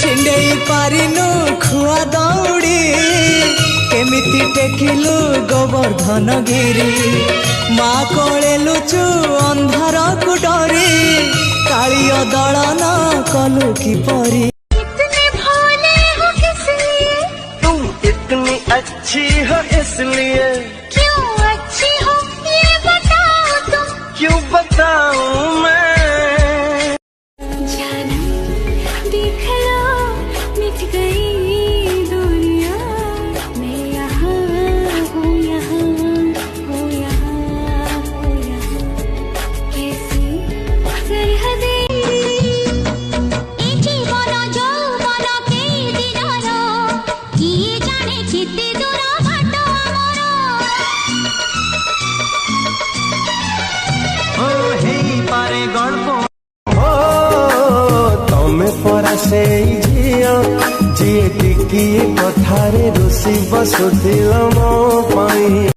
छिंडेई पारिनु खुआ दौड़ी केमिति टेकिलु गोवर्धन गिरी माँ कोले लुचु अंधार को डरी कालिय दलन कलु की परी। तुम इतनी अच्छी हो इसलिए क्यों अच्छी हो ये बताओ तुम। क्यों बताऊं मैं। जाना देख लो मिट गई दुनिया मैं यहाँ हूँ यहाँ हूँ यहाँ हूँ यहाँ कैसी सरहदें तमें परा से झिया जी टिकी कथारे रुषि बसुथिल मो पाई।